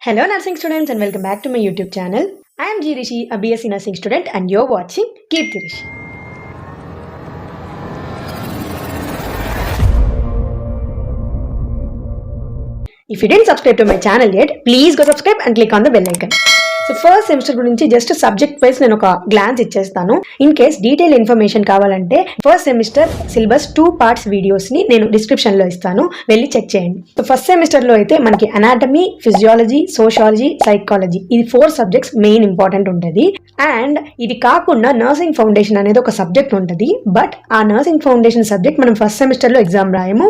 Hello nursing students and welcome back to my YouTube channel. I am G Rishi, a BSc nursing student and you're watching Kirti Rishi. If you didn't subscribe to my channel yet, please go subscribe and click on the bell icon. So first semester గురించి just subject wise నేను ఒక glance ఇచ్చేస్తాను. In case detail information కావాలంటే first semester syllabus 2 parts videos ని నేను description లో ఇస్తాను, వెళ్ళి చెక్ చేయండి. సో ఫస్ట్ సెమిస్టర్ లో అయితే మనకి అనాటమీ, ఫిజియాలజీ, సోషాలజీ, సైకాలజీ ఇది 4 సబ్జెక్ట్స్ మెయిన్ ఇంపార్టెంట్ ఉంటుంది. అండ్ ఇది కాకుండా నర్సింగ్ ఫౌండేషన్ అనేది ఒక సబ్జెక్ట్ ఉంటుంది. బట్ ఆ నర్సింగ్ ఫౌండేషన్ సబ్జెక్ట్ మనం ఫస్ట్ సెమిస్టర్ లో ఎగ్జామ్ రాయము.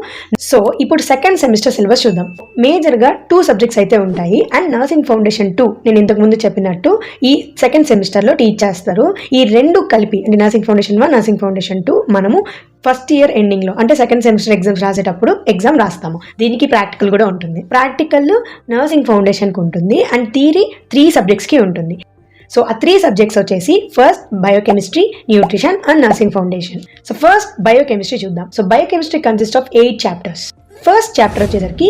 సో ఇప్పుడు సెకండ్ సెమిస్టర్ సిలబస్ చూద్దాం. మేజర్ గా 2 సబ్జెక్ట్స్ అయితే ఉంటాయి. అండ్ నర్సింగ్ ఫౌండేషన్ 2 నేను ఇంతకు ముందు చెప్పినట్టు ఈ సెకండ్ సెమిస్టర్ లో టీచ్ చేస్తారు. ఈ రెండు కలిపి అంటే నర్సింగ్ ఫౌండేషన్ 1, నర్సింగ్ ఫౌండేషన్ 2 మనము ఫస్ట్ ఇయర్ ఎండింగ్ లో అంటే సెకండ్ సెమిస్టర్ ఎగ్జామ్స్ రాసేటప్పుడు ఎగ్జామ్ రాస్తాము. దీనికి ప్రాక్టికల్ కూడా ఉంటుంది. ప్రాక్టికల్ నర్సింగ్ ఫౌండేషన్ కి ఉంటుంది అండ్ థియరీ 3 సబ్జెక్ట్స్ కి ఉంటుంది. సో ఆ 3 సబ్జెక్ట్స్ వచ్చేసి first biochemistry, nutrition and nursing foundation. So first biochemistry చూద్దాం. So biochemistry consist of 8 chapters. First chapter వచ్చేసరికి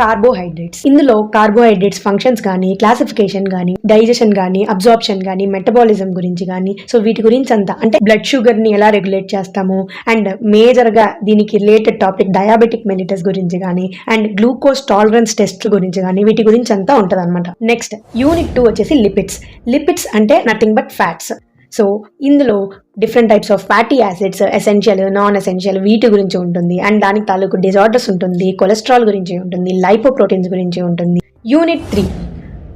కార్బోహైడ్రేట్స్. ఇందులో కార్బోహైడ్రేట్స్ ఫంక్షన్స్ కానీ, క్లాసిఫికేషన్ కానీ, డైజెషన్ కానీ, అబ్జార్ప్షన్ కానీ, మెటబాలిజం గురించి కానీ, సో వీటి గురించి అంతా అంటే బ్లడ్ షుగర్ ని ఎలా రెగ్యులేట్ చేస్తాము అండ్ మేజర్ గా దీనికి రిలేటెడ్ టాపిక్ డయాబెటిక్ మెలిటస్ గురించి కానీ అండ్ గ్లూకోజ్ టాలరెన్స్ టెస్ట్ గురించి కానీ వీటి గురించి అంతా ఉంటుంది అనమాట. నెక్స్ట్ యూనిట్ 2 వచ్చేసి లిపిడ్స్. లిపిడ్స్ అంటే నథింగ్ బట్ ఫ్యాట్స్. సో ఇందులో different types of fatty acids, essential, non essential వీటి గురించి ఉంటుంది. అండ్ దానికి తాలూకు డిజార్డర్స్ ఉంటుంది, కొలెస్ట్రాల్ గురించి ఉంటుంది, లైపోప్రోటీన్స్ గురించి ఉంటుంది. Unit 3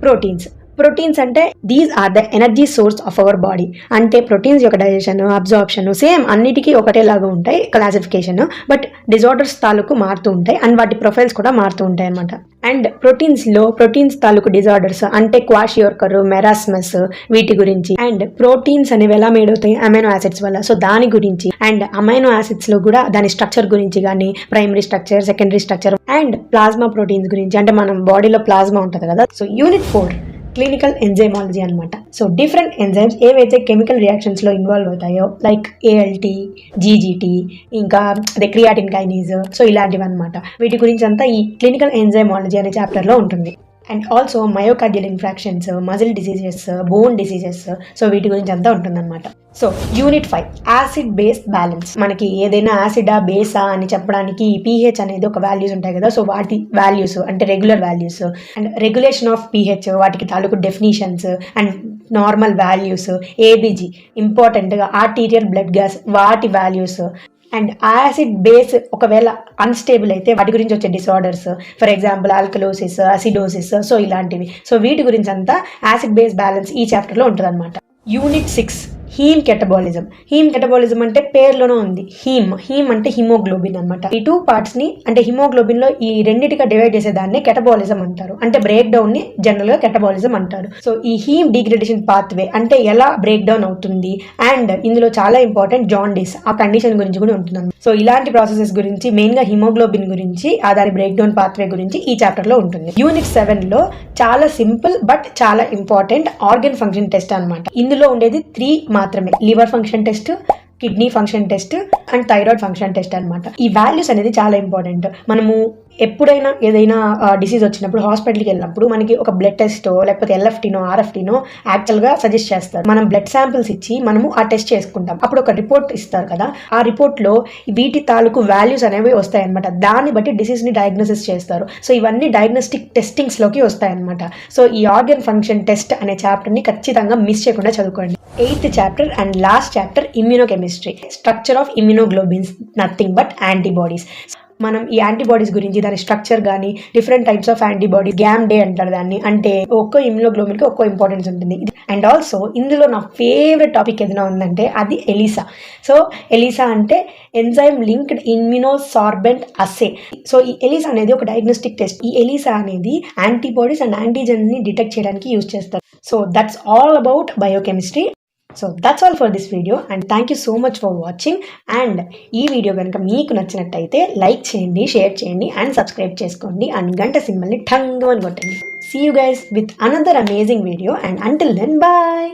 proteins. ప్రోటీన్స్ అంటే these are the energy source of our body. అంటే ప్రోటీన్స్ యొక్క డైజెషన్, అబ్జార్ప్షన్ సేమ్ అన్నిటికీ ఒకటేలాగా ఉంటాయి క్లాసిఫికేషన్. బట్ డిజార్డర్స్ తాలూకు మారుతూ ఉంటాయి అండ్ వాటి ప్రొఫైల్స్ కూడా మారుతూ ఉంటాయి అనమాట. అండ్ ప్రోటీన్స్ తాలూకు డిజార్డర్స్ అంటే క్వాషియోర్కర్, మెరాస్మస్ వీటి గురించి. అండ్ ప్రోటీన్స్ అనేవి ఎలా మేడ్ అవుతాయి అమైనో యాసిడ్స్ వల్ల, సో దాని గురించి. అండ్ అమైనో యాసిడ్స్ లో కూడా దాని స్ట్రక్చర్ గురించి కానీ, primary structure, secondary structure and plasma proteins గురించి. అంటే మనం బాడీలో ప్లాస్మా ఉంటుంది కదా. సో యూనిట్ 4 క్లినికల్ ఎంజైమాలజీ అనమాట. సో డిఫరెంట్ ఎంజైమ్స్ ఏవైతే కెమికల్ రియాక్షన్స్ లో ఇన్వాల్వ్ అవుతాయో లైక్ ALT, GGT ఇంకా అదే క్రియాటిన్ కైనీస్, సో ఇలాంటివి అనమాట. వీటి గురించి అంతా ఈ క్లినికల్ ఎంజైమాలజీ అనే చాప్టర్ లో ఉంటుంది. And also myocardial infarctions, muscle diseases, bone diseases, so వీటి గురించి అంతా ఉంటుందన్నమాట. So unit 5 acid base balance. మనకి ఏదైనా యాసిడా బేసా అని చెప్పడానికి pH అనేది ఒక వాల్యూస్ ఉంటాయి కదా. సో వాటి వాల్యూస్ అంటే regular values and regulation of pH వాటికి తాలూకు definitions and normal values, ABG ఇంపార్టెంట్గా ఆర్టీరియల్ బ్లడ్ గ్యాస్ వాటి వాల్యూస్ అండ్ యాసిడ్ బేస్ ఒకవేళ అన్స్టేబుల్ అయితే వాటి గురించి వచ్చే disorders, for example alkalosis, acidosis, so ఇలాంటివి. సో వీటి గురించి అంతా యాసిడ్ బేస్ బ్యాలెన్స్ ఈ చాప్టర్లో ఉంటుంది అనమాట. Unit 6 him catabolism. Him catabolism అంటే పేర్లోనే ఉంది హీమ్ అంటే హిమోగ్లోబిన్ అనమాట. ఈ 2 పార్ట్స్ ని అంటే హిమోగ్లోబిన్ లో ఈ రెండిటిగా డివైడ్ చేసేదాన్ని కెటబాలిజం అంటారు. అంటే బ్రేక్ డౌన్ ని జనరల్ గా కెటబాలిజం అంటారు. సో ఈ హీమ్ డిగ్రేడేషన్ పాత్వే అంటే ఎలా బ్రేక్ డౌన్ అవుతుంది అండ్ ఇందులో చాలా ఇంపార్టెంట్ జాండీస్ ఆ కండిషన్ గురించి కూడా ఉంటుంది. సో ఇలాంటి ప్రాసెసెస్ గురించి మెయిన్ గా హిమోగ్లోబిన్ గురించి దాని బ్రేక్ డౌన్ పాత్వే గురించి ఈ చాప్టర్ లో ఉంటుంది. యూనిట్ 7 లో చాలా సింపుల్ బట్ చాలా ఇంపార్టెంట్ ఆర్గన్ ఫంక్షన్ టెస్ట్ అనమాట. ఇందులో ఉండేది 3 మాత్రమే. Liver function test, kidney function test and thyroid function test అనమాట. ఈ వాల్యూస్ అనేది చాలా ఇంపార్టెంట్. మనము ఎప్పుడైనా ఏదైనా డిసీజ్ వచ్చినప్పుడు హాస్పిటల్కి వెళ్ళినప్పుడు మనకి ఒక బ్లడ్ టెస్ట్ లేకపోతే LFTనో RFTనో యాక్చువల్గా సజెస్ట్ చేస్తారు. మనం బ్లడ్ శాంపిల్స్ ఇచ్చి మనము ఆ టెస్ట్ చేసుకుంటాం. అప్పుడు ఒక రిపోర్ట్ ఇస్తారు కదా, ఆ రిపోర్ట్లో వీటి తాలూకు వాల్యూస్ అనేవి వస్తాయి అనమాట. దాన్ని బట్టి డిసీజ్ని డయాగ్నోసిస్ చేస్తారు. సో ఇవన్నీ డయాగ్నోస్టిక్ టెస్టింగ్స్లోకి వస్తాయి అనమాట. సో ఈ ఆర్గన్ ఫంక్షన్ టెస్ట్ అనే చాప్టర్ని ఖచ్చితంగా మిస్ చేయకుండా చదువుకోండి. 8th chapter and last chapter immunochemistry. Structure of immunoglobulins nothing but antibodies. మనం ఈ యాంటీబాడీస్ గురించి దాని స్ట్రక్చర్ కానీ డిఫరెంట్ టైప్స్ ఆఫ్ యాంటీబాడీ గ్యామ్ డే అంటారు దాన్ని. అంటే ఒక్కో ఇమ్యూనోగ్లోబిన్ కి ఒక్కో ఇంపార్టెన్స్ ఉంటుంది. అండ్ ఆల్సో ఇందులో నా ఫేవరెట్ టాపిక్ ఏదైనా ఉందంటే అది ఎలిసా. సో ఎలిసా అంటే ఎంజైమ్ లింక్డ్ ఇమ్యూనోసార్బెంట్ అస్సే. సో ఈ ఎలిసా అనేది ఒక డయాగ్నోస్టిక్ టెస్ట్. ఈ ఎలిసా అనేది యాంటీబాడీస్ అండ్ యాంటీజెన్ ని డిటెక్ట్ చేయడానికి యూజ్ చేస్తారు. So that's all about biochemistry. So that's all for this video and thank you so much for watching. And ఈ video కనుక మీకు నచ్చినట్టయితే లైక్ చేయండి, షేర్ చేయండి అండ్ సబ్స్క్రైబ్ చేసుకోండి అండ్ గంట సింబల్ని ఠంగ్ అని కొట్టండి. See you guys with another amazing video and until then bye.